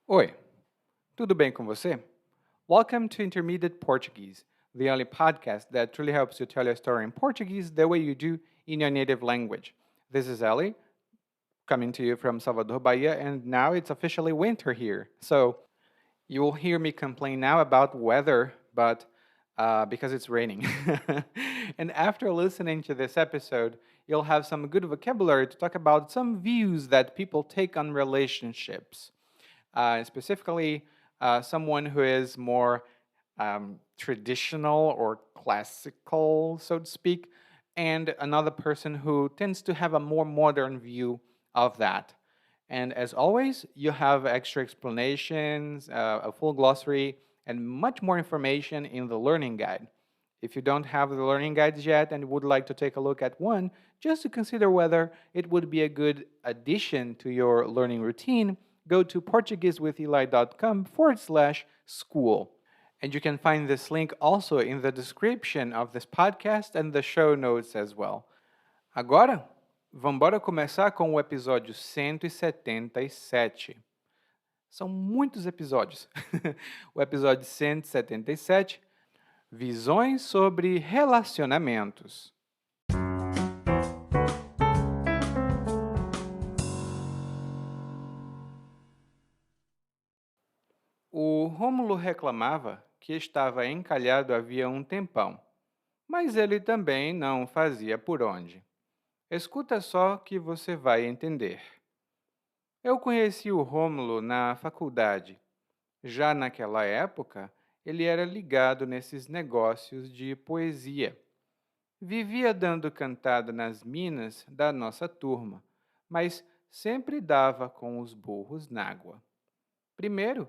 Oi, tudo bem com você? Welcome to Intermediate Portuguese, the only podcast that truly helps you tell your story in Portuguese the way you do in your native language. This is Ellie, coming to you from Salvador, Bahia, and now it's officially winter here. So you will hear me complain now about weather, but because it's raining. And after listening to this episode, you'll have some good vocabulary to talk about some views that people take on relationships, specifically someone who is more traditional or classical, so to speak, and another person who tends to have a more modern view of that. And as always, you have extra explanations, a full glossary, and much more information in the learning guide. If you don't have the learning guides yet and would like to take a look at one, just to consider whether it would be a good addition to your learning routine, go to portuguesewitheli.com/school. And you can find this link also in the description of this podcast and the show notes as well. Agora, vamos começar com o episódio 177. São muitos episódios. O episódio 177, Visões sobre Relacionamentos. O Rômulo reclamava que estava encalhado havia um tempão, mas ele também não fazia por onde. Escuta só que você vai entender. Eu conheci o Rômulo na faculdade. Já naquela época, ele era ligado nesses negócios de poesia. Vivia dando cantada nas minas da nossa turma, mas sempre dava com os burros nágua. Primeiro,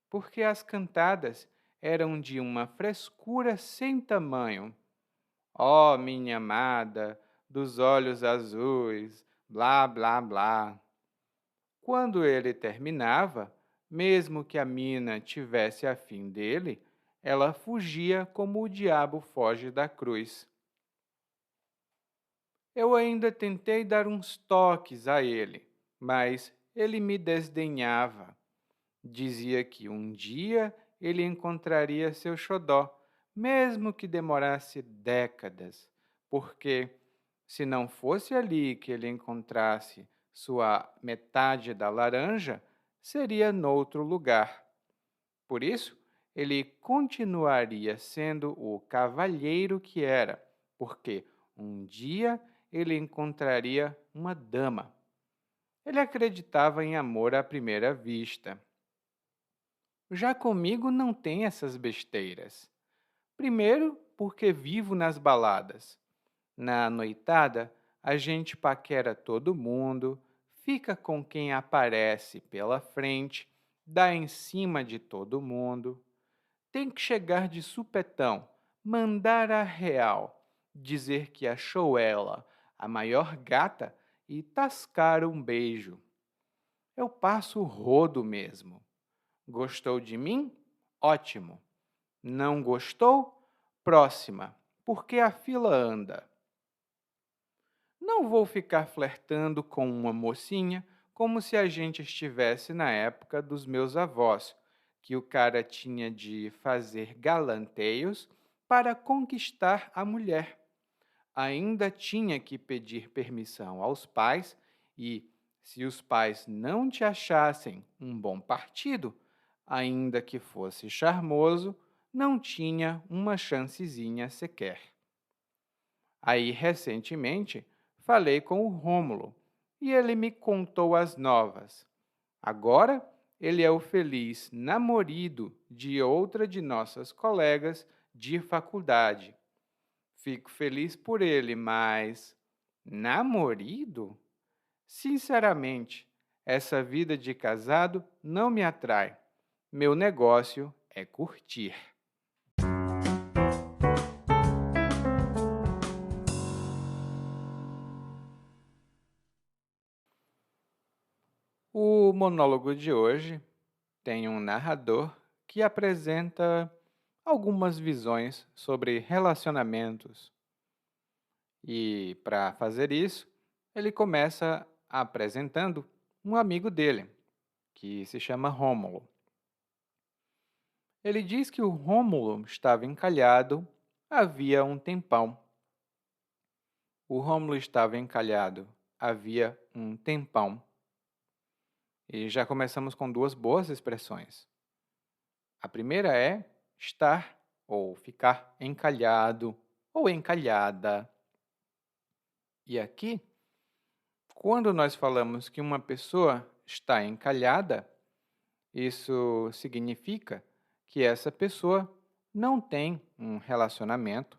porque as cantadas eram de uma frescura sem tamanho. Ó, minha amada, dos olhos azuis, blá, blá, blá. Quando ele terminava, mesmo que a mina tivesse afim dele, ela fugia como o diabo foge da cruz. Eu ainda tentei dar uns toques a ele, mas ele me desdenhava. Dizia que um dia ele encontraria seu xodó, mesmo que demorasse décadas, porque se não fosse ali que ele encontrasse sua metade da laranja, seria noutro lugar. Por isso, ele continuaria sendo o cavalheiro que era, porque um dia ele encontraria uma dama. Ele acreditava em amor à primeira vista. Já comigo não tem essas besteiras. Primeiro, porque vivo nas baladas. Na noitada, a gente paquera todo mundo, fica com quem aparece pela frente, dá em cima de todo mundo. Tem que chegar de supetão, mandar a real, dizer que achou ela a maior gata e tascar um beijo. Eu passo o rodo mesmo. Gostou de mim? Ótimo. Não gostou? Próxima, porque a fila anda. Não vou ficar flertando com uma mocinha como se a gente estivesse na época dos meus avós, que o cara tinha de fazer galanteios para conquistar a mulher. Ainda tinha que pedir permissão aos pais e, se os pais não te achassem um bom partido, ainda que fosse charmoso, não tinha uma chancezinha sequer. Aí, recentemente, falei com o Rômulo e ele me contou as novas. Agora, ele é o feliz namorado de outra de nossas colegas de faculdade. Fico feliz por ele, mas namorado? Sinceramente, essa vida de casado não me atrai. Meu negócio é curtir. O monólogo de hoje tem um narrador que apresenta algumas visões sobre relacionamentos. E, para fazer isso, ele começa apresentando um amigo dele, que se chama Rômulo. Ele diz que o Rômulo estava encalhado havia um tempão. O Rômulo estava encalhado havia um tempão. E já começamos com duas boas expressões. A primeira é estar ou ficar encalhado ou encalhada. E aqui, quando nós falamos que uma pessoa está encalhada, isso significa que essa pessoa não tem um relacionamento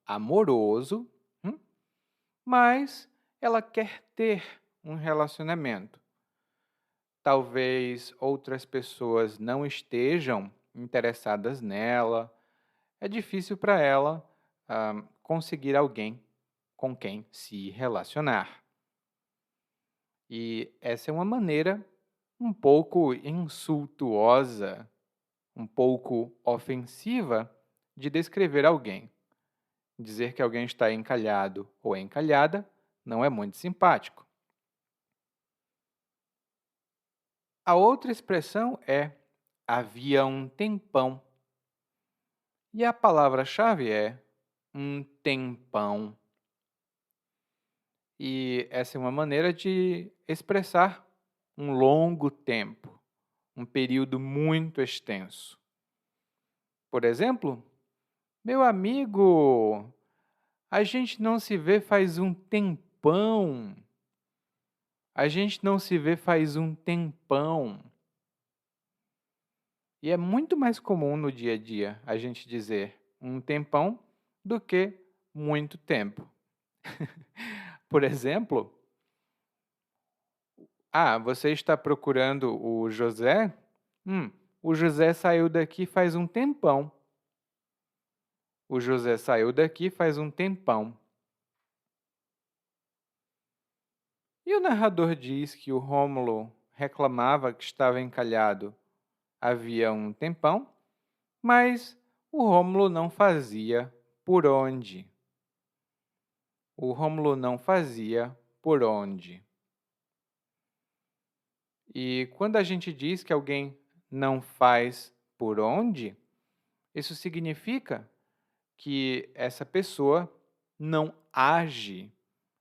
amoroso, mas ela quer ter um relacionamento. Talvez outras pessoas não estejam interessadas nela, é difícil para ela conseguir alguém com quem se relacionar. E essa é uma maneira um pouco insultuosa, um pouco ofensiva de descrever alguém. Dizer que alguém está encalhado ou encalhada não é muito simpático. A outra expressão é havia um tempão. E a palavra-chave é um tempão. E essa é uma maneira de expressar um longo tempo, um período muito extenso. Por exemplo, meu amigo, a gente não se vê faz um tempão. A gente não se vê faz um tempão. E é muito mais comum no dia a dia a gente dizer um tempão do que muito tempo. Por exemplo, você está procurando o José? O José saiu daqui faz um tempão. O José saiu daqui faz um tempão. E o narrador diz que o Rômulo reclamava que estava encalhado havia um tempão, mas o Rômulo não fazia por onde. O Rômulo não fazia por onde. E quando a gente diz que alguém não faz por onde, isso significa que essa pessoa não age,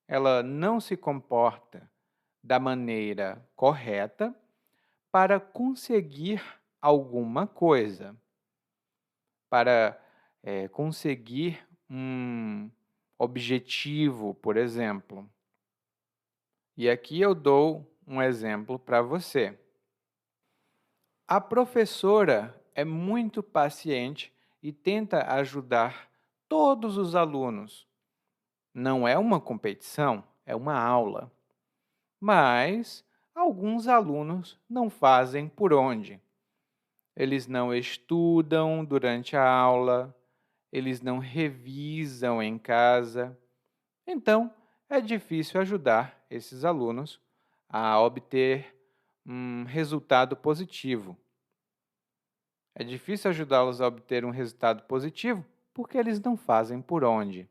ela não se comporta da maneira correta para conseguir alguma coisa, para conseguir um objetivo, por exemplo. E aqui eu dou um exemplo para você. A professora é muito paciente e tenta ajudar todos os alunos. Não é uma competição, é uma aula. Mas alguns alunos não fazem por onde. Eles não estudam durante a aula, eles não revisam em casa. Então, é difícil ajudar esses alunos a obter um resultado positivo. É difícil ajudá-los a obter um resultado positivo porque eles não fazem por onde.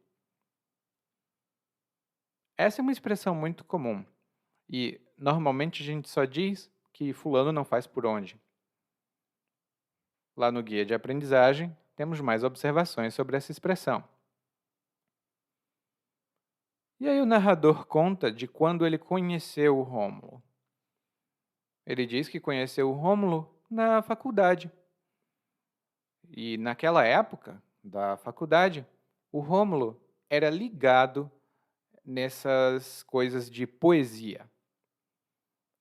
Essa é uma expressão muito comum e, normalmente, a gente só diz que fulano não faz por onde. Lá no guia de aprendizagem, temos mais observações sobre essa expressão. E aí o narrador conta de quando ele conheceu o Rômulo. Ele diz que conheceu o Rômulo na faculdade. E naquela época da faculdade, o Rômulo era ligado nessas coisas de poesia.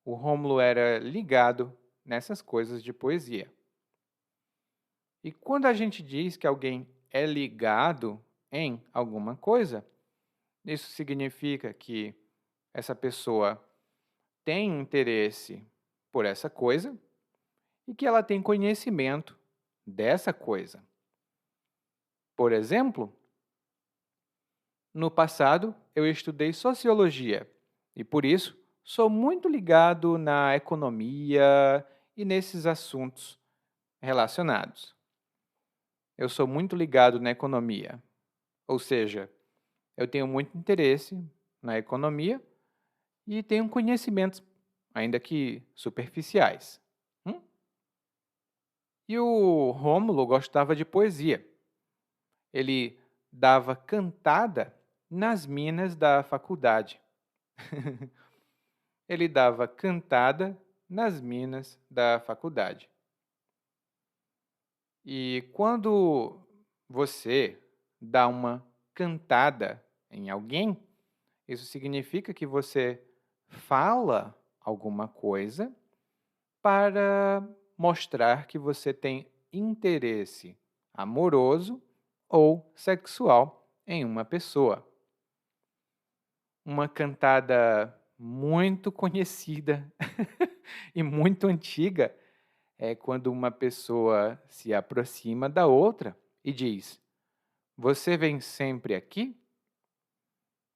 O Rômulo era ligado nessas coisas de poesia. E quando a gente diz que alguém é ligado em alguma coisa, isso significa que essa pessoa tem interesse por essa coisa e que ela tem conhecimento dessa coisa. Por exemplo, no passado eu estudei sociologia e, por isso, sou muito ligado na economia e nesses assuntos relacionados. Eu sou muito ligado na economia, ou seja, eu tenho muito interesse na economia e tenho conhecimentos ainda que superficiais. Hum? E o Rômulo gostava de poesia. Ele dava cantada nas minas da faculdade. Ele dava cantada nas minas da faculdade. E quando você dá uma cantada em alguém, isso significa que você fala alguma coisa para mostrar que você tem interesse amoroso ou sexual em uma pessoa. Uma cantada muito conhecida e muito antiga é quando uma pessoa se aproxima da outra e diz: Você vem sempre aqui?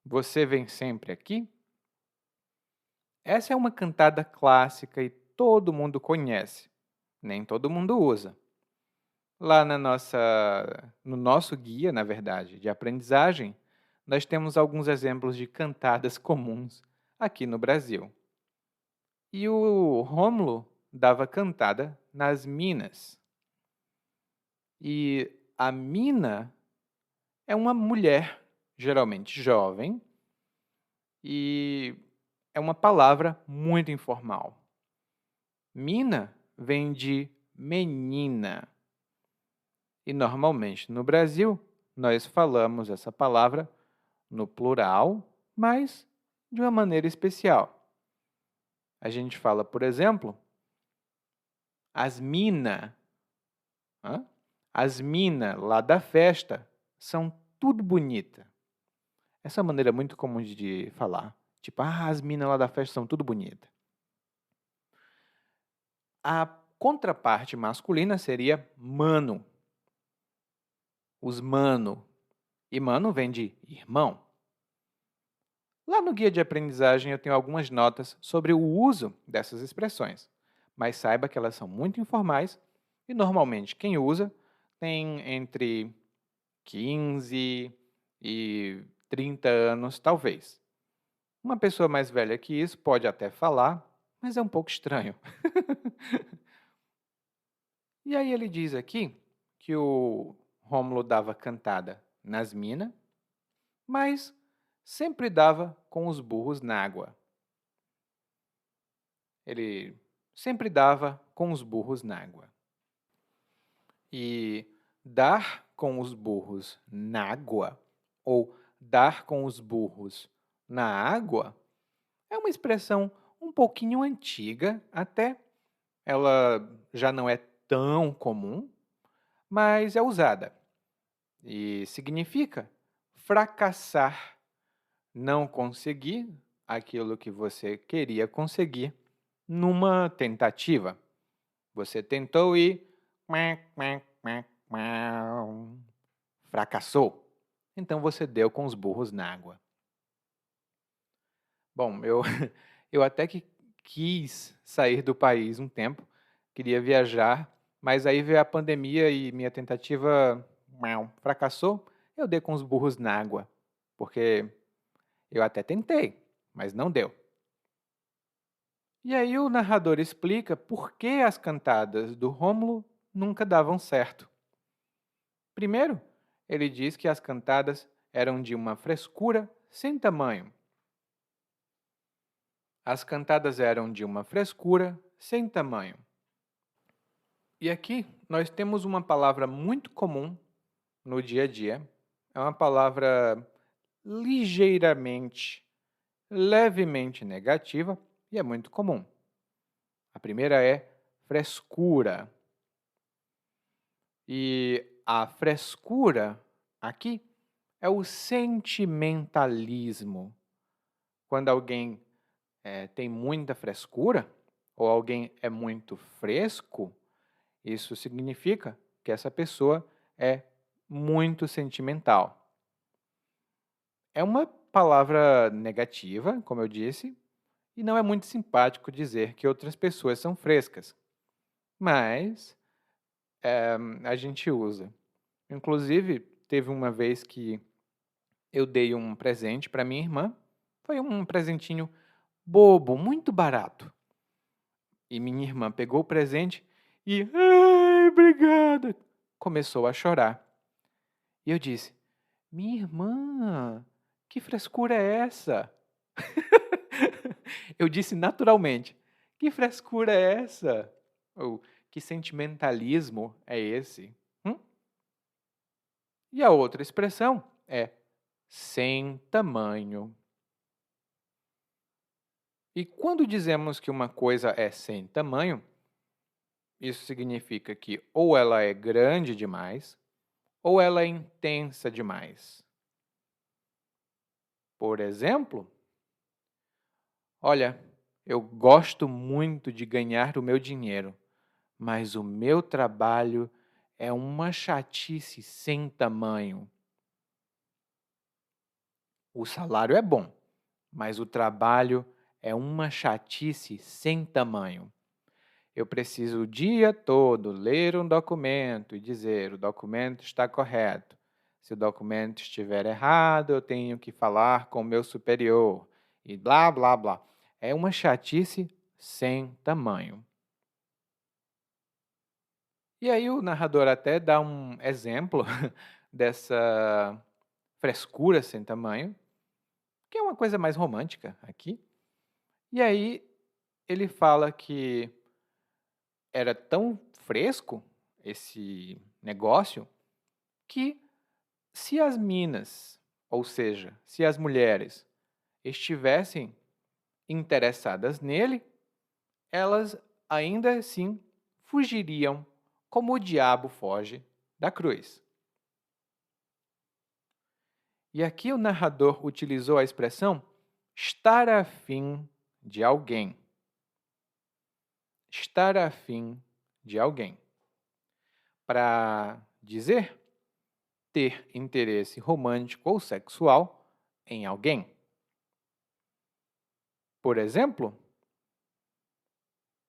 Você vem sempre aqui? Essa é uma cantada clássica e todo mundo conhece, nem todo mundo usa. Lá no nosso guia, na verdade, de aprendizagem, nós temos alguns exemplos de cantadas comuns aqui no Brasil. E o Rômulo dava cantada nas minas. E a mina é uma mulher, geralmente jovem, e é uma palavra muito informal. Mina vem de menina. E normalmente no Brasil nós falamos essa palavra no plural, mas de uma maneira especial. A gente fala, por exemplo, as mina. As mina lá da festa são tudo bonita. Essa é uma maneira muito comum de falar. Tipo, as minas lá da festa são tudo bonita. A contraparte masculina seria mano. Os mano. E mano vem de irmão. Lá no guia de aprendizagem eu tenho algumas notas sobre o uso dessas expressões, mas saiba que elas são muito informais e normalmente quem usa tem entre 15 e 30 anos, talvez. Uma pessoa mais velha que isso pode até falar, mas é um pouco estranho. E aí ele diz aqui que o Rômulo dava cantada nas minas, mas sempre dava com os burros na água. Ele sempre dava com os burros na água. E dar com os burros na água ou dar com os burros na água é uma expressão um pouquinho antiga, até ela já não é tão comum, mas é usada. E significa fracassar, não conseguir aquilo que você queria conseguir numa tentativa. Você tentou e fracassou. Então você deu com os burros na água. Bom, eu até que quis sair do país um tempo, queria viajar, mas aí veio a pandemia e minha tentativa fracassou. Eu dei com os burros na água, porque eu até tentei, mas não deu. E aí o narrador explica por que as cantadas do Rômulo nunca davam certo. Primeiro, ele diz que as cantadas eram de uma frescura sem tamanho. As cantadas eram de uma frescura sem tamanho. E aqui nós temos uma palavra muito comum no dia a dia. É uma palavra ligeiramente, levemente negativa e é muito comum. A primeira é frescura. E a frescura aqui é o sentimentalismo. Quando alguém tem muita frescura, ou alguém é muito fresco, isso significa que essa pessoa é muito sentimental. É uma palavra negativa, como eu disse, e não é muito simpático dizer que outras pessoas são frescas. Mas a gente usa. Inclusive, teve uma vez que eu dei um presente para minha irmã. Foi um presentinho bobo, muito barato. E minha irmã pegou o presente e, ai, obrigada, começou a chorar. E eu disse, minha irmã, que frescura é essa? Eu disse naturalmente, que frescura é essa? Ou que sentimentalismo é esse? Hum? E a outra expressão é sem tamanho. E quando dizemos que uma coisa é sem tamanho, isso significa que ou ela é grande demais, ou ela é intensa demais. Por exemplo, olha, eu gosto muito de ganhar o meu dinheiro, mas o meu trabalho é uma chatice sem tamanho. O salário é bom, mas o trabalho é uma chatice sem tamanho. Eu preciso o dia todo ler um documento e dizer o documento está correto. Se o documento estiver errado, eu tenho que falar com o meu superior e blá, blá, blá. É uma chatice sem tamanho. E aí o narrador até dá um exemplo dessa frescura sem tamanho, que é uma coisa mais romântica aqui. E aí ele fala que era tão fresco esse negócio que se as minas, ou seja, se as mulheres estivessem interessadas nele, elas ainda assim fugiriam como o diabo foge da cruz. E aqui o narrador utilizou a expressão estar afim de alguém. Estar afim de alguém. Para dizer ter interesse romântico ou sexual em alguém. Por exemplo,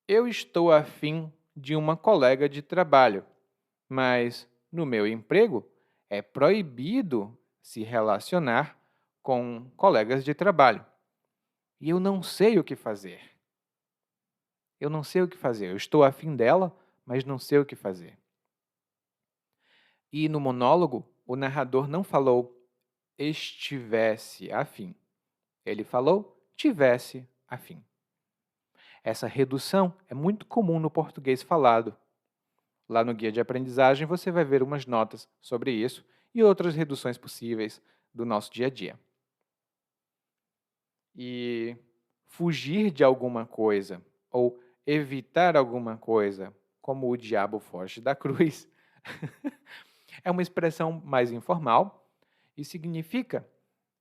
eu estou afim de uma colega de trabalho, mas no meu emprego é proibido se relacionar com colegas de trabalho. E eu não sei o que fazer. Eu não sei o que fazer. Eu estou afim dela, mas não sei o que fazer. E no monólogo, o narrador não falou estivesse afim. Ele falou tivesse afim. Essa redução é muito comum no português falado. Lá no guia de aprendizagem você vai ver umas notas sobre isso e outras reduções possíveis do nosso dia a dia. E fugir de alguma coisa ou evitar alguma coisa, como o diabo foge da cruz, é uma expressão mais informal e significa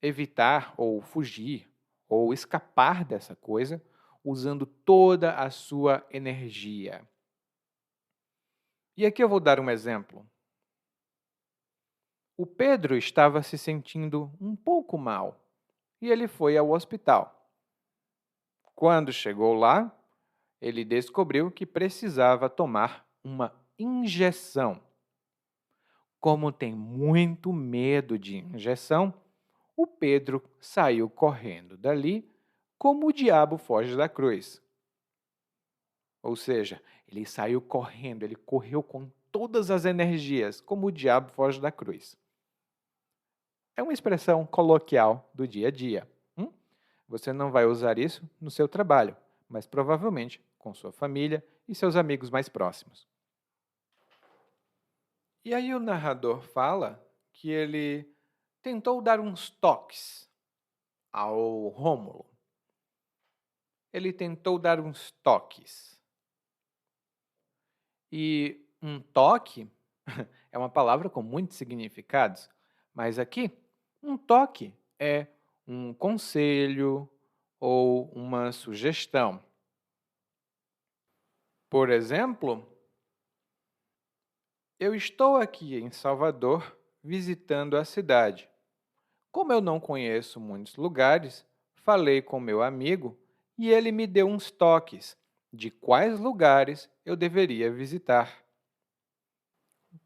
evitar ou fugir ou escapar dessa coisa usando toda a sua energia. E aqui eu vou dar um exemplo. O Pedro estava se sentindo um pouco mal e ele foi ao hospital. Quando chegou lá, ele descobriu que precisava tomar uma injeção. Como tem muito medo de injeção, o Pedro saiu correndo dali como o diabo foge da cruz. Ou seja, ele saiu correndo, ele correu com todas as energias, como o diabo foge da cruz. É uma expressão coloquial do dia a dia. Você não vai usar isso no seu trabalho, mas provavelmente com sua família e seus amigos mais próximos. E aí o narrador fala que ele tentou dar uns toques ao Rômulo. Ele tentou dar uns toques. E um toque é uma palavra com muitos significados, mas aqui, um toque é um conselho ou uma sugestão. Por exemplo, eu estou aqui em Salvador visitando a cidade. Como eu não conheço muitos lugares, falei com meu amigo e ele me deu uns toques de quais lugares eu deveria visitar.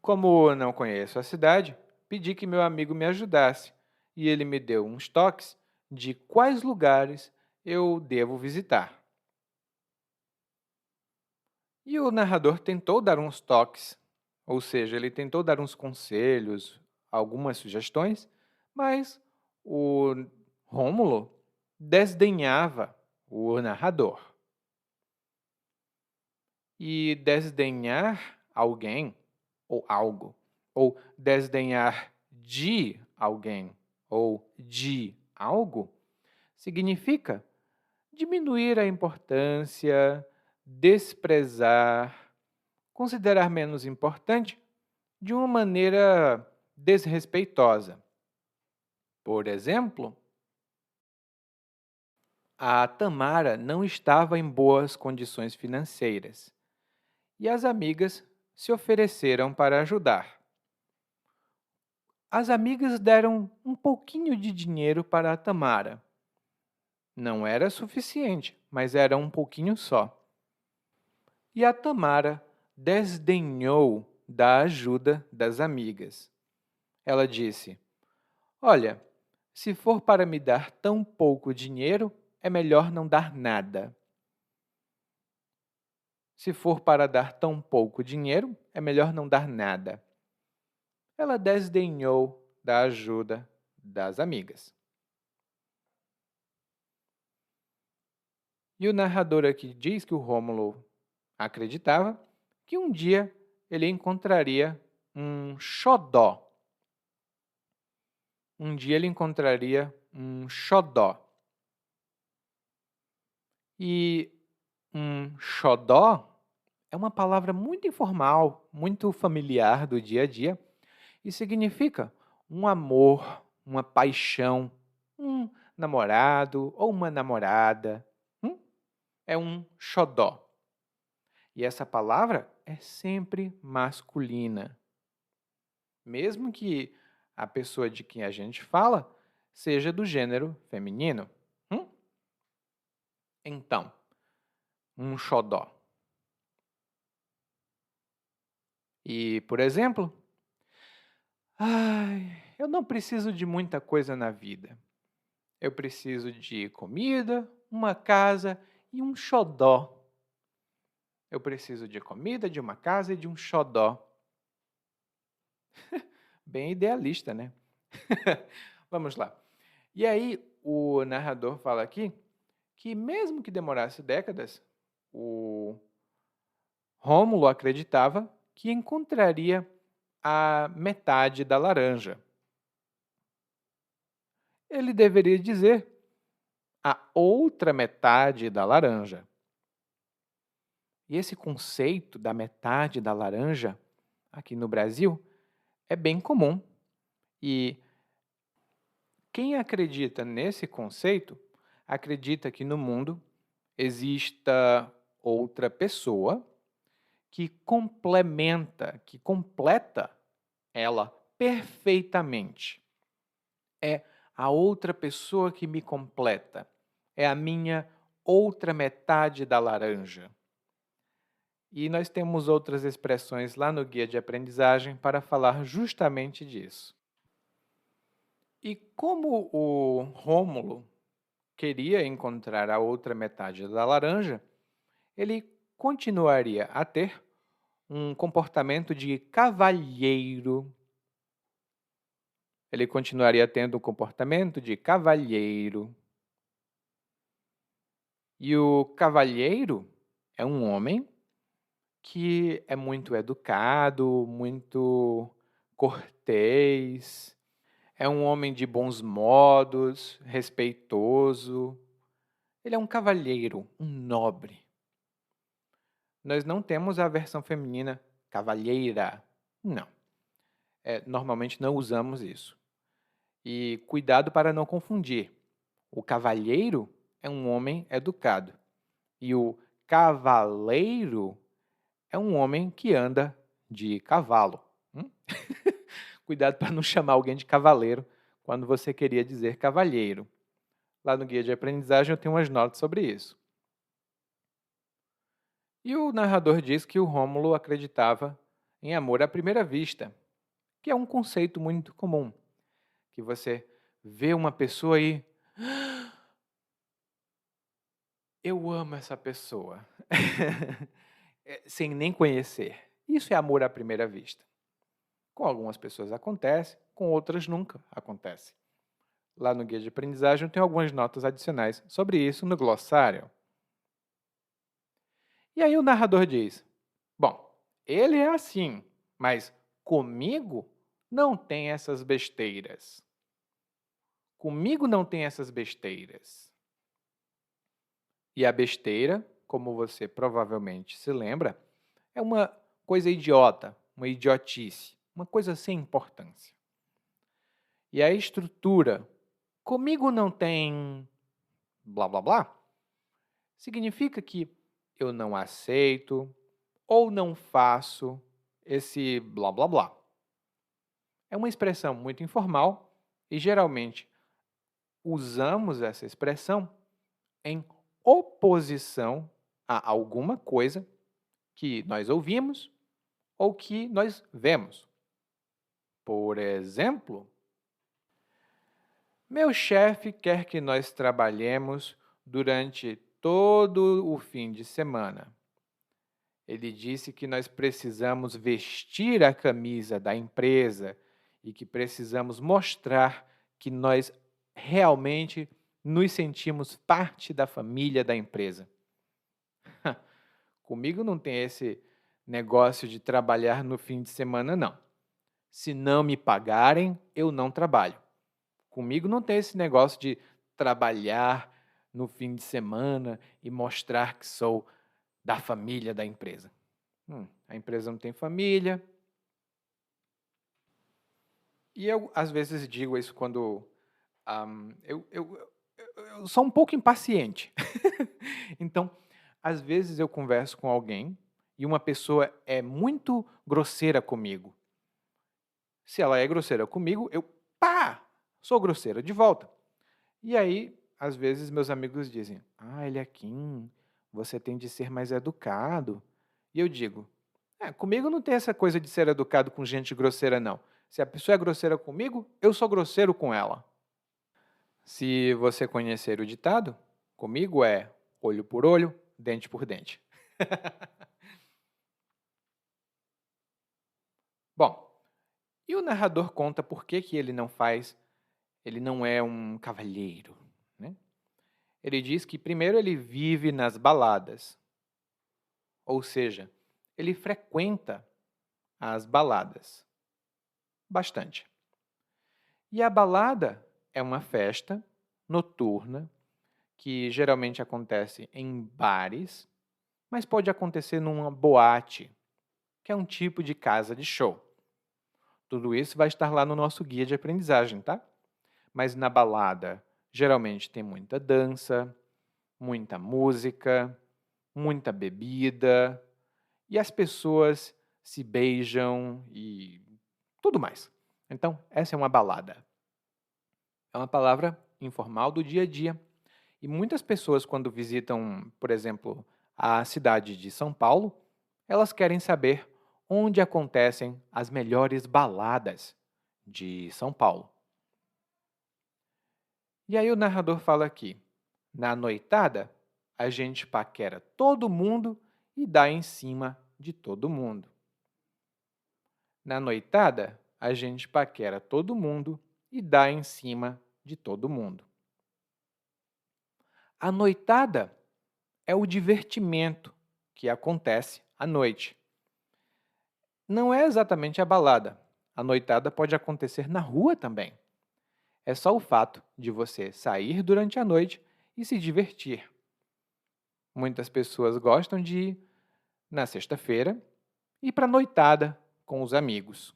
Como eu não conheço a cidade, pedi que meu amigo me ajudasse e ele me deu uns toques de quais lugares eu devo visitar. E o narrador tentou dar uns toques, ou seja, ele tentou dar uns conselhos, algumas sugestões, mas o Rômulo desdenhava o narrador. E desdenhar alguém ou algo, ou desdenhar de alguém ou de algo, significa diminuir a importância, desprezar, considerar menos importante de uma maneira desrespeitosa. Por exemplo, a Tamara não estava em boas condições financeiras e as amigas se ofereceram para ajudar. As amigas deram um pouquinho de dinheiro para a Tamara. Não era suficiente, mas era um pouquinho só. E a Tamara desdenhou da ajuda das amigas. Ela disse: Olha, se for para me dar tão pouco dinheiro, é melhor não dar nada. Se for para dar tão pouco dinheiro, é melhor não dar nada. Ela desdenhou da ajuda das amigas. E o narrador aqui diz que o Rômulo acreditava que um dia ele encontraria um xodó. Um dia ele encontraria um xodó. E um xodó é uma palavra muito informal, muito familiar do dia a dia e significa um amor, uma paixão, um namorado ou uma namorada. É um xodó. E essa palavra é sempre masculina, mesmo que a pessoa de quem a gente fala seja do gênero feminino. Então, um xodó. E, por exemplo, eu não preciso de muita coisa na vida. Eu preciso de comida, uma casa e um xodó. Eu preciso de comida, de uma casa e de um xodó. Bem idealista, né? Vamos lá. E aí, o narrador fala aqui que, mesmo que demorasse décadas, o Rômulo acreditava que encontraria a metade da laranja. Ele deveria dizer a outra metade da laranja. E esse conceito da metade da laranja, aqui no Brasil, é bem comum. E quem acredita nesse conceito, acredita que no mundo exista outra pessoa que complementa, que completa ela perfeitamente. É a outra pessoa que me completa. É a minha outra metade da laranja. E nós temos outras expressões lá no guia de aprendizagem para falar justamente disso. E como o Rômulo queria encontrar a outra metade da laranja, ele continuaria a ter um comportamento de cavalheiro. Ele continuaria tendo um comportamento de cavalheiro. E o cavalheiro é um homem que é muito educado, muito cortês, é um homem de bons modos, respeitoso. Ele é um cavalheiro, um nobre. Nós não temos a versão feminina cavalheira. Não. Normalmente não usamos isso. E cuidado para não confundir. O cavalheiro é um homem educado. E o cavaleiro é um homem que anda de cavalo. Cuidado para não chamar alguém de cavaleiro quando você queria dizer cavalheiro. Lá no guia de aprendizagem eu tenho umas notas sobre isso. E o narrador diz que o Rômulo acreditava em amor à primeira vista, que é um conceito muito comum, que você vê uma pessoa e eu amo essa pessoa. sem nem conhecer. Isso é amor à primeira vista. Com algumas pessoas acontece, com outras nunca acontece. Lá no guia de aprendizagem tem algumas notas adicionais sobre isso no glossário. E aí o narrador diz: bom, ele é assim, mas comigo não tem essas besteiras. Comigo não tem essas besteiras. E a besteira, como você provavelmente se lembra, é uma coisa idiota, uma idiotice, uma coisa sem importância. E a estrutura, comigo não tem blá blá blá, significa que eu não aceito ou não faço esse blá blá blá. É uma expressão muito informal e geralmente usamos essa expressão em oposição a alguma coisa que nós ouvimos ou que nós vemos. Por exemplo, meu chefe quer que nós trabalhemos durante todo o fim de semana. Ele disse que nós precisamos vestir a camisa da empresa e que precisamos mostrar que nós realmente nos sentimos parte da família da empresa. Comigo não tem esse negócio de trabalhar no fim de semana, não. Se não me pagarem, eu não trabalho. Comigo não tem esse negócio de trabalhar no fim de semana e mostrar que sou da família da empresa. A empresa não tem família. E eu, às vezes, digo isso quando eu sou um pouco impaciente. Então, às vezes eu converso com alguém e uma pessoa é muito grosseira comigo. Se ela é grosseira comigo, eu, sou grosseira de volta. E aí, às vezes, meus amigos dizem, Eliakim, você tem de ser mais educado. E eu digo, comigo não tem essa coisa de ser educado com gente grosseira, não. Se a pessoa é grosseira comigo, eu sou grosseiro com ela. Se você conhecer o ditado, comigo é olho por olho, dente por dente. Bom, e o narrador conta por que ele não é um cavalheiro, né? Ele diz que primeiro ele vive nas baladas, ou seja, ele frequenta as baladas bastante. E a balada é uma festa noturna que geralmente acontece em bares, mas pode acontecer numa boate, que é um tipo de casa de show. Tudo isso vai estar lá no nosso guia de aprendizagem, tá? Mas na balada, geralmente tem muita dança, muita música, muita bebida, e as pessoas se beijam e tudo mais. Então, essa é uma balada. É uma palavra informal do dia a dia. E muitas pessoas, quando visitam, por exemplo, a cidade de São Paulo, elas querem saber onde acontecem as melhores baladas de São Paulo. E aí o narrador fala aqui, na noitada, a gente paquera todo mundo e dá em cima de todo mundo. Na noitada, a gente paquera todo mundo e dá em cima de todo mundo. A noitada é o divertimento que acontece à noite. Não é exatamente a balada. A noitada pode acontecer na rua também. É só o fato de você sair durante a noite e se divertir. Muitas pessoas gostam de ir na sexta-feira e para a noitada com os amigos.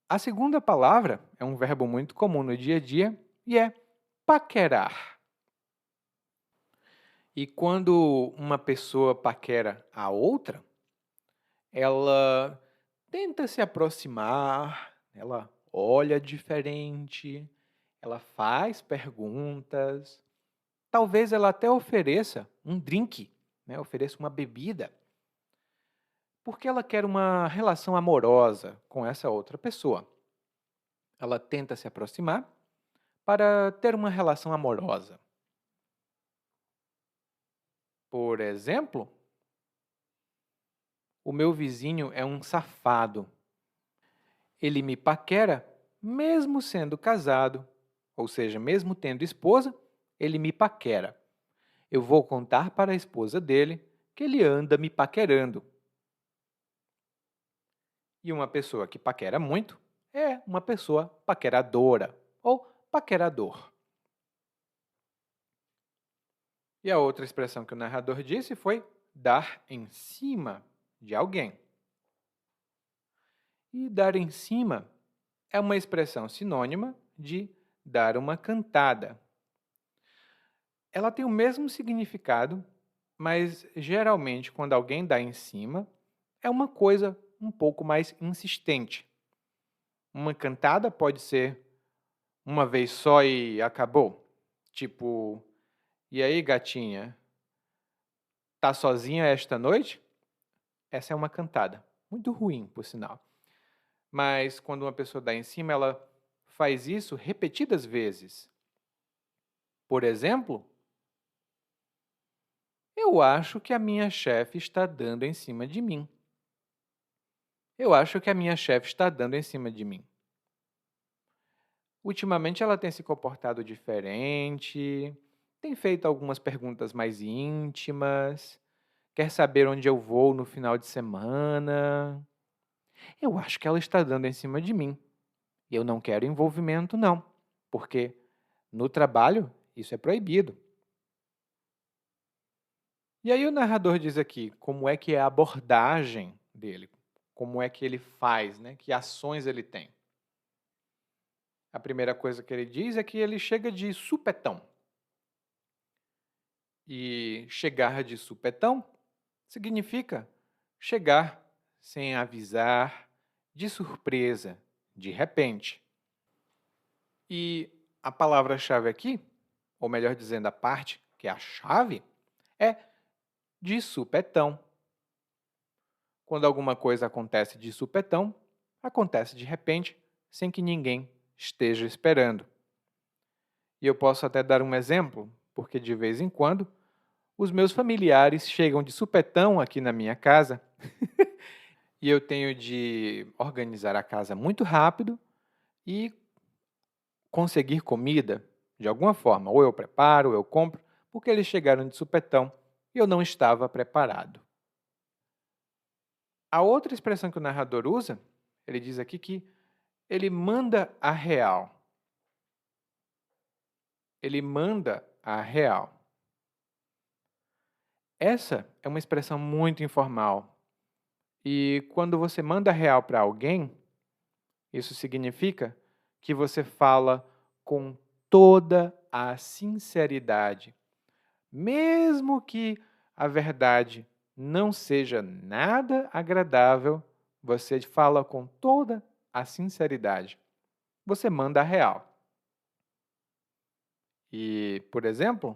A segunda palavra é um verbo muito comum no dia a dia e é paquerar. E quando uma pessoa paquera a outra, ela tenta se aproximar, ela olha diferente, ela faz perguntas, talvez ela até ofereça um drink, né? Ofereça uma bebida, porque ela quer uma relação amorosa com essa outra pessoa. Ela tenta se aproximar para ter uma relação amorosa. Por exemplo, o meu vizinho é um safado. Ele me paquera mesmo sendo casado, ou seja, mesmo tendo esposa, ele me paquera. Eu vou contar para a esposa dele que ele anda me paquerando. E uma pessoa que paquera muito é uma pessoa paqueradora ou paquerador. E a outra expressão que o narrador disse foi dar em cima de alguém. E dar em cima é uma expressão sinônima de dar uma cantada. Ela tem o mesmo significado, mas geralmente quando alguém dá em cima, é uma coisa um pouco mais insistente. Uma cantada pode ser uma vez só e acabou. Tipo, e aí, gatinha, tá sozinha esta noite? Essa é uma cantada. Muito ruim, por sinal. Mas quando uma pessoa dá em cima, ela faz isso repetidas vezes. Por exemplo, eu acho que a minha chefe está dando em cima de mim. Eu acho que a minha chefe está dando em cima de mim. Ultimamente ela tem se comportado diferente, tem feito algumas perguntas mais íntimas, quer saber onde eu vou no final de semana. Eu acho que ela está dando em cima de mim. E eu não quero envolvimento, não, porque no trabalho isso é proibido. E aí o narrador diz aqui como é que é a abordagem dele, como é que ele faz, né? Que ações ele tem. A primeira coisa que ele diz é que ele chega de supetão. E chegar de supetão significa chegar sem avisar, de surpresa, de repente. E a palavra-chave aqui, ou melhor dizendo, a parte que é a chave, é de supetão. Quando alguma coisa acontece de supetão, acontece de repente, sem que ninguém esteja esperando. E eu posso até dar um exemplo, porque de vez em quando os meus familiares chegam de supetão aqui na minha casa e eu tenho de organizar a casa muito rápido e conseguir comida de alguma forma. Ou eu preparo, ou eu compro, porque eles chegaram de supetão e eu não estava preparado. A outra expressão que o narrador usa, ele diz aqui que ele manda a real. Ele manda a real. Essa é uma expressão muito informal. E quando você manda a real para alguém, isso significa que você fala com toda a sinceridade. Mesmo que a verdade não seja nada agradável, você fala com toda a sinceridade. Você manda a real. E, por exemplo,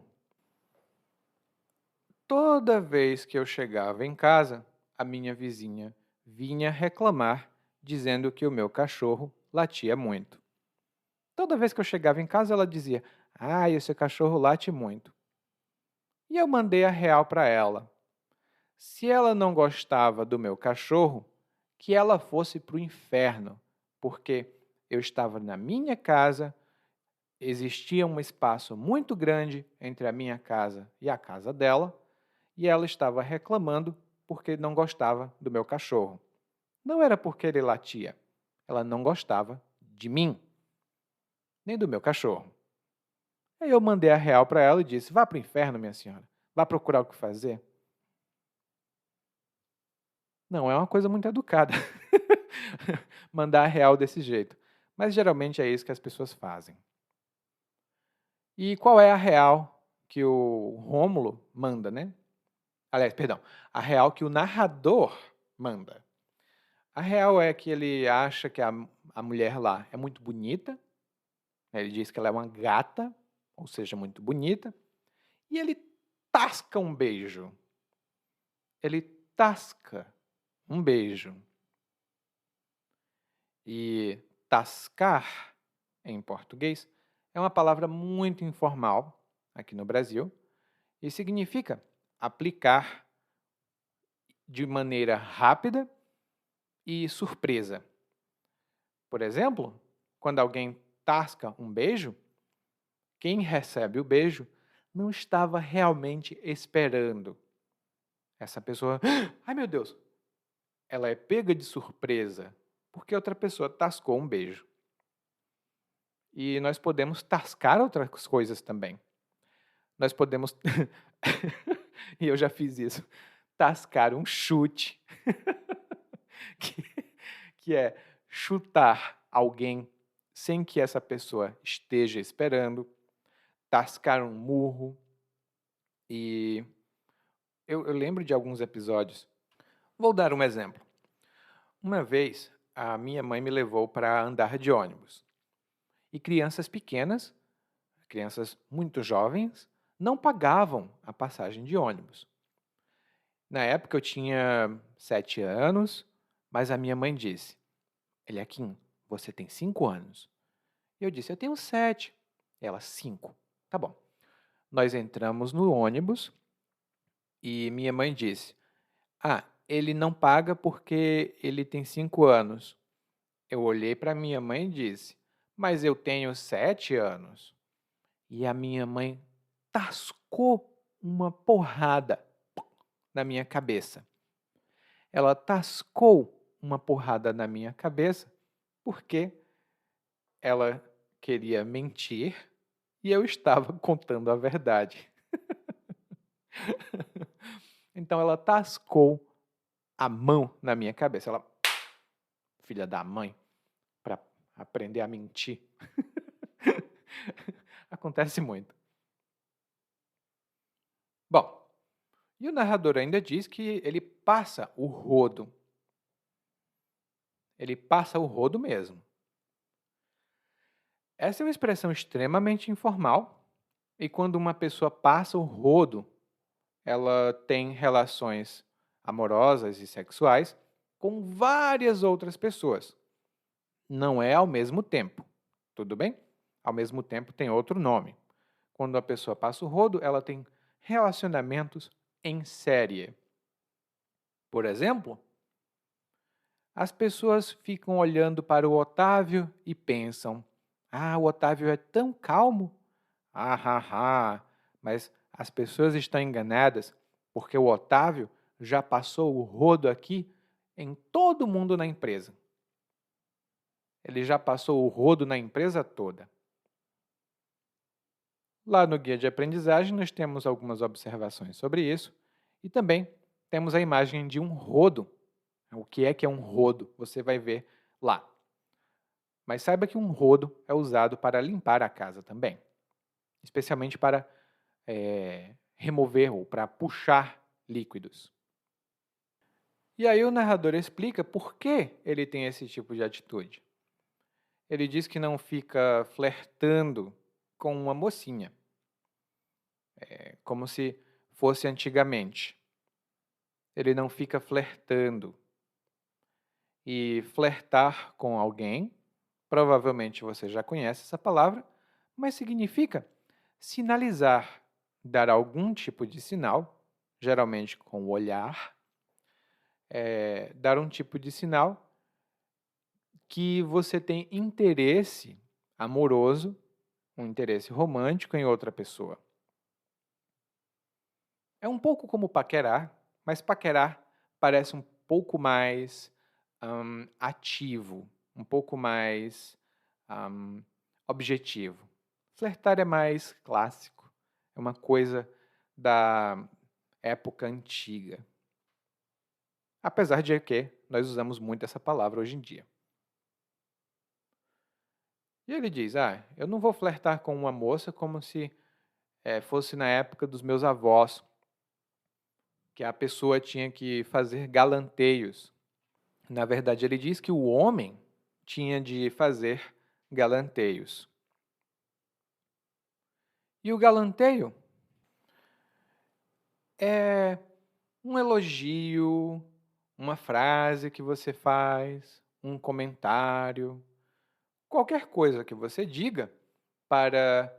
toda vez que eu chegava em casa, a minha vizinha vinha reclamar, dizendo que o meu cachorro latia muito. Toda vez que eu chegava em casa, ela dizia: "Ai, esse cachorro late muito." E eu mandei a real para ela. Se ela não gostava do meu cachorro, que ela fosse para o inferno, porque eu estava na minha casa, existia um espaço muito grande entre a minha casa e a casa dela, e ela estava reclamando porque não gostava do meu cachorro. Não era porque ele latia, ela não gostava de mim, nem do meu cachorro. Aí eu mandei a real para ela e disse: "Vá para o inferno, minha senhora, vá procurar o que fazer." Não é uma coisa muito educada mandar a real desse jeito, mas geralmente é isso que as pessoas fazem. E qual é a real que o Rômulo manda, né? Aliás, perdão, a real que o narrador manda. A real é que ele acha que a mulher lá é muito bonita, né? Ele diz que ela é uma gata, ou seja, muito bonita, e ele tasca um beijo. Ele tasca um beijo. E tascar, em português, é uma palavra muito informal aqui no Brasil e significa aplicar de maneira rápida e surpresa. Por exemplo, quando alguém tasca um beijo, quem recebe o beijo não estava realmente esperando. Essa pessoa, ai meu Deus, ela é pega de surpresa porque outra pessoa tascou um beijo. E nós podemos tascar outras coisas também. Nós podemos, e eu já fiz isso, tascar um chute, que, que é chutar alguém sem que essa pessoa esteja esperando, tascar um murro. E eu lembro de alguns episódios. Vou dar um exemplo. Uma vez, a minha mãe me levou para andar de ônibus. E crianças pequenas, crianças muito jovens, não pagavam a passagem de ônibus. Na época eu tinha 7 anos, mas a minha mãe disse: Eliakim, você tem 5 anos. E eu disse: eu tenho 7. Ela: 5. Tá bom. Nós entramos no ônibus e minha mãe disse: ah, ele não paga porque ele tem 5 anos. Eu olhei para minha mãe e disse: mas eu tenho 7 anos. E a minha mãe tascou uma porrada na minha cabeça. Ela tascou uma porrada na minha cabeça porque ela queria mentir e eu estava contando a verdade. Então ela tascou a mão na minha cabeça. Ela, filha da mãe, para aprender a mentir. Acontece muito. Bom, e o narrador ainda diz que ele passa o rodo. Ele passa o rodo mesmo. Essa é uma expressão extremamente informal e quando uma pessoa passa o rodo, ela tem relações amorosas e sexuais com várias outras pessoas. Não é ao mesmo tempo, tudo bem? Ao mesmo tempo tem outro nome. Quando a pessoa passa o rodo, ela tem relacionamentos em série. Por exemplo, as pessoas ficam olhando para o Otávio e pensam: ah, o Otávio é tão calmo. Ah, ah, ah. Mas as pessoas estão enganadas porque o Otávio já passou o rodo aqui em todo mundo na empresa. Ele já passou o rodo na empresa toda. Lá no guia de aprendizagem nós temos algumas observações sobre isso e também temos a imagem de um rodo. O que é um rodo? Você vai ver lá. Mas saiba que um rodo é usado para limpar a casa também, especialmente para remover ou para puxar líquidos. E aí o narrador explica por que ele tem esse tipo de atitude. Ele diz que não fica flertando com uma mocinha, como se fosse antigamente. Ele não fica flertando. E flertar com alguém, provavelmente você já conhece essa palavra, mas significa sinalizar, dar algum tipo de sinal, geralmente com o olhar, dar um tipo de sinal que você tem interesse amoroso, um interesse romântico em outra pessoa. É um pouco como paquerar, mas paquerar parece um pouco mais ativo, um pouco mais objetivo. Flertar é mais clássico, é uma coisa da época antiga. Apesar de que nós usamos muito essa palavra hoje em dia. E ele diz, eu não vou flertar com uma moça como se fosse na época dos meus avós, que a pessoa tinha que fazer galanteios. Na verdade, ele diz que o homem tinha de fazer galanteios. E o galanteio é um elogio, uma frase que você faz, um comentário, qualquer coisa que você diga para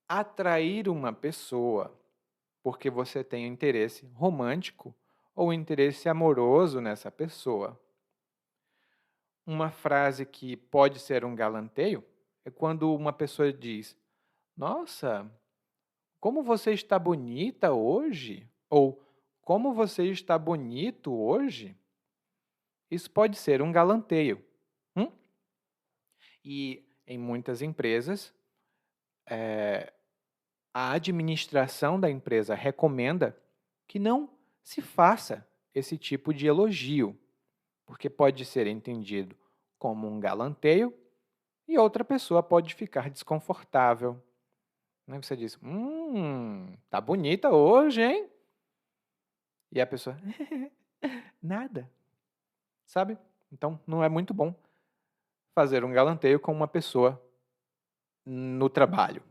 atrair uma pessoa, porque você tem um interesse romântico ou um interesse amoroso nessa pessoa. Uma frase que pode ser um galanteio é quando uma pessoa diz: Nossa, como você está bonita hoje? Ou como você está bonito hoje? Isso pode ser um galanteio. Hum? E em muitas empresas, a administração da empresa recomenda que não se faça esse tipo de elogio, porque pode ser entendido como um galanteio e outra pessoa pode ficar desconfortável. Né? Você diz, tá bonita hoje, hein? E a pessoa, nada, sabe? Então, não é muito bom fazer um galanteio com uma pessoa no trabalho.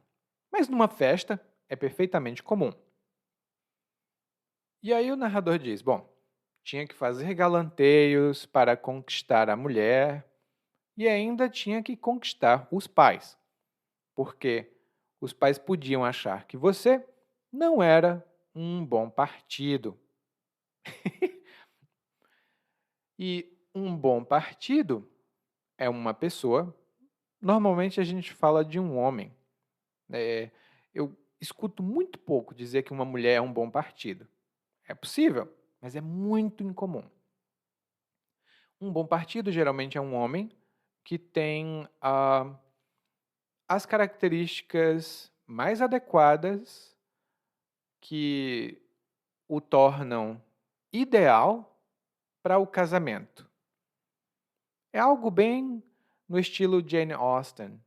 Mas numa festa é perfeitamente comum. E aí o narrador diz, bom, tinha que fazer galanteios para conquistar a mulher e ainda tinha que conquistar os pais, porque os pais podiam achar que você não era um bom partido. E um bom partido é uma pessoa, normalmente a gente fala de um homem. Eu escuto muito pouco dizer que uma mulher é um bom partido. É possível, mas é muito incomum. Um bom partido geralmente é um homem que tem as características mais adequadas que o tornam ideal para o casamento. É algo bem no estilo Jane Austen.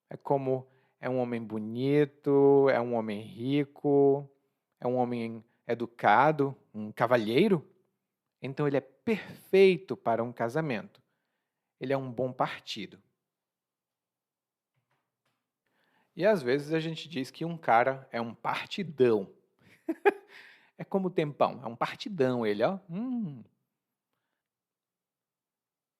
É como é um homem bonito, é um homem rico, é um homem educado, um cavalheiro. Então ele é perfeito para um casamento. Ele é um bom partido. E às vezes a gente diz que um cara é um partidão. É como o tempão, é um partidão ele, ó.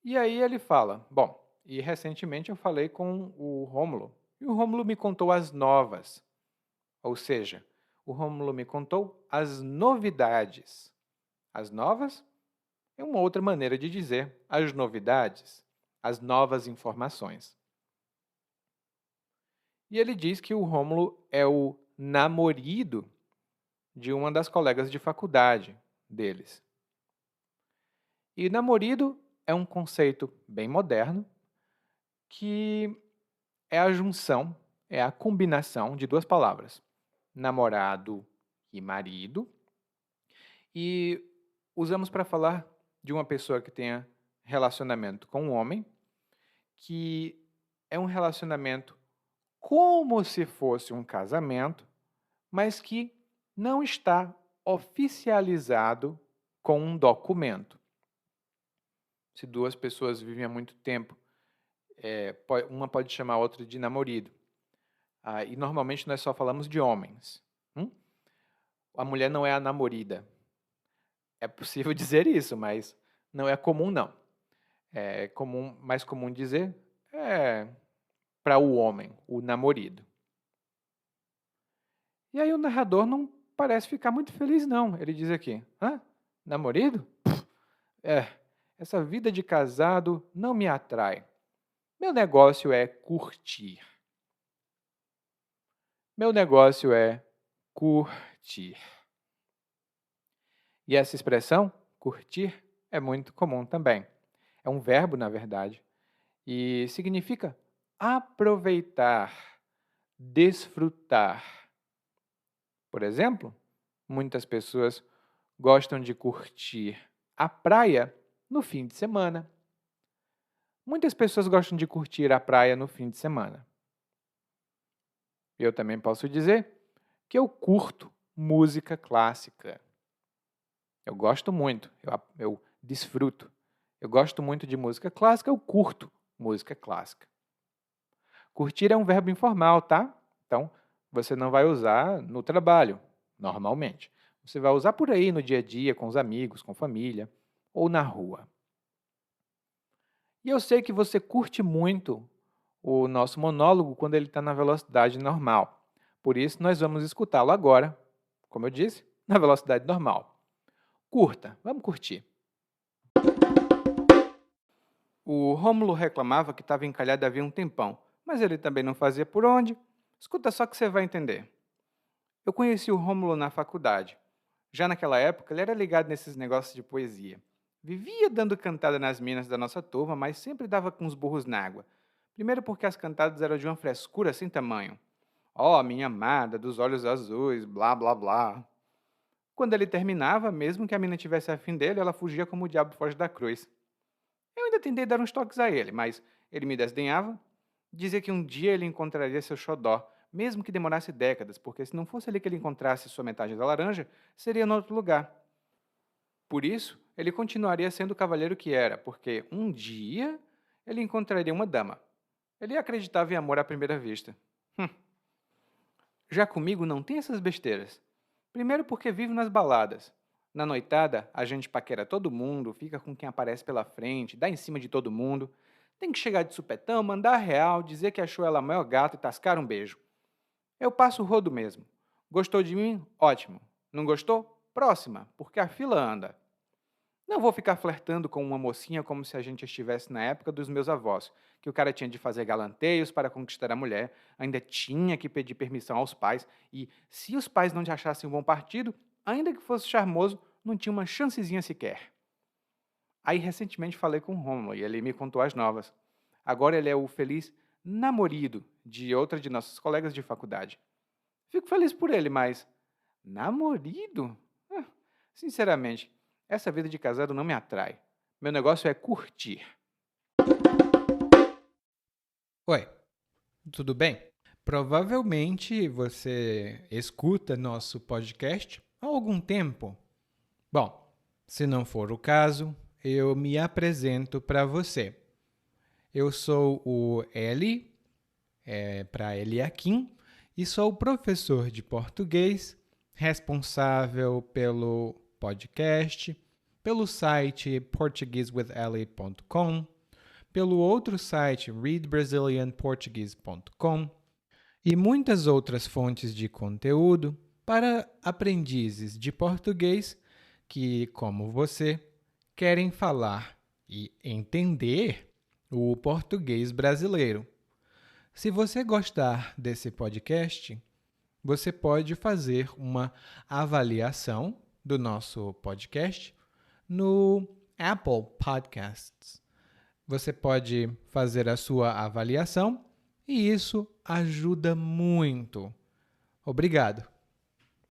E aí ele fala, bom, e recentemente eu falei com o Rômulo, e o Rômulo me contou as novas. Ou seja, o Rômulo me contou as novidades. As novas é uma outra maneira de dizer as novidades, as novas informações. E ele diz que o Rômulo é o namorado de uma das colegas de faculdade deles. E namorado é um conceito bem moderno que é a junção, é a combinação de duas palavras, namorado e marido, e usamos para falar de uma pessoa que tenha relacionamento com um homem, que é um relacionamento como se fosse um casamento, mas que não está oficializado com um documento. Se duas pessoas vivem há muito tempo, uma pode chamar a outra de namorado. E normalmente nós só falamos de homens. A mulher não é a namorida. É possível dizer isso, mas não é comum, não. É mais comum dizer para o homem, o namorado. E aí o narrador não parece ficar muito feliz, não. Ele diz aqui, namorado? Essa vida de casado não me atrai. Meu negócio é curtir. Meu negócio é curtir. E essa expressão, curtir, é muito comum também. É um verbo, na verdade, e significa aproveitar, desfrutar. Por exemplo, muitas pessoas gostam de curtir a praia no fim de semana. Muitas pessoas gostam de curtir a praia no fim de semana. Eu também posso dizer que eu curto música clássica. Eu gosto muito, eu desfruto. Eu gosto muito de música clássica, eu curto música clássica. Curtir é um verbo informal, tá? Então, você não vai usar no trabalho, normalmente. Você vai usar por aí no dia a dia, com os amigos, com família, ou na rua. E eu sei que você curte muito o nosso monólogo quando ele está na velocidade normal. Por isso, nós vamos escutá-lo agora como eu disse, na velocidade normal. Curta, vamos curtir. O Rômulo reclamava que estava encalhado havia um tempão, mas ele também não fazia por onde. Escuta só que você vai entender. Eu conheci o Rômulo na faculdade. Já naquela época, ele era ligado nesses negócios de poesia. Vivia dando cantada nas minas da nossa turma, mas sempre dava com os burros na água. Primeiro porque as cantadas eram de uma frescura sem tamanho. Ó, minha amada, dos olhos azuis, blá blá blá. Quando ele terminava, mesmo que a mina tivesse afim dele, ela fugia como o diabo foge da cruz. Eu ainda tentei dar uns toques a ele, mas ele me desdenhava. Dizia que um dia ele encontraria seu xodó, mesmo que demorasse décadas, porque se não fosse ali que ele encontrasse sua metade da laranja, seria em outro lugar. Por isso, ele continuaria sendo o cavalheiro que era, porque um dia ele encontraria uma dama. Ele acreditava em amor à primeira vista. Já comigo não tem essas besteiras. Primeiro porque vivo nas baladas. Na noitada, a gente paquera todo mundo, fica com quem aparece pela frente, dá em cima de todo mundo. Tem que chegar de supetão, mandar real, dizer que achou ela maior gato e tascar um beijo. Eu passo o rodo mesmo. Gostou de mim? Ótimo. Não gostou? Próxima, porque a fila anda. Não vou ficar flertando com uma mocinha como se a gente estivesse na época dos meus avós, que o cara tinha de fazer galanteios para conquistar a mulher, ainda tinha que pedir permissão aos pais, e se os pais não te achassem um bom partido, ainda que fosse charmoso, não tinha uma chancezinha sequer. Aí recentemente falei com o Romulo e ele me contou as novas. Agora ele é o feliz namorado de outra de nossas colegas de faculdade. Fico feliz por ele, mas namorado? Sinceramente, essa vida de casado não me atrai. Meu negócio é curtir. Oi, tudo bem? Provavelmente você escuta nosso podcast há algum tempo. Bom, se não for o caso, eu me apresento para você. Eu sou o Eli, para Eliakim, e sou professor de português, responsável pelo podcast, pelo site portuguesewitheli.com, pelo outro site readbrazilianportuguese.com e muitas outras fontes de conteúdo para aprendizes de português que, como você, querem falar e entender o português brasileiro. Se você gostar desse podcast, você pode fazer uma avaliação do nosso podcast no Apple Podcasts. Você pode fazer a sua avaliação e isso ajuda muito. Obrigado.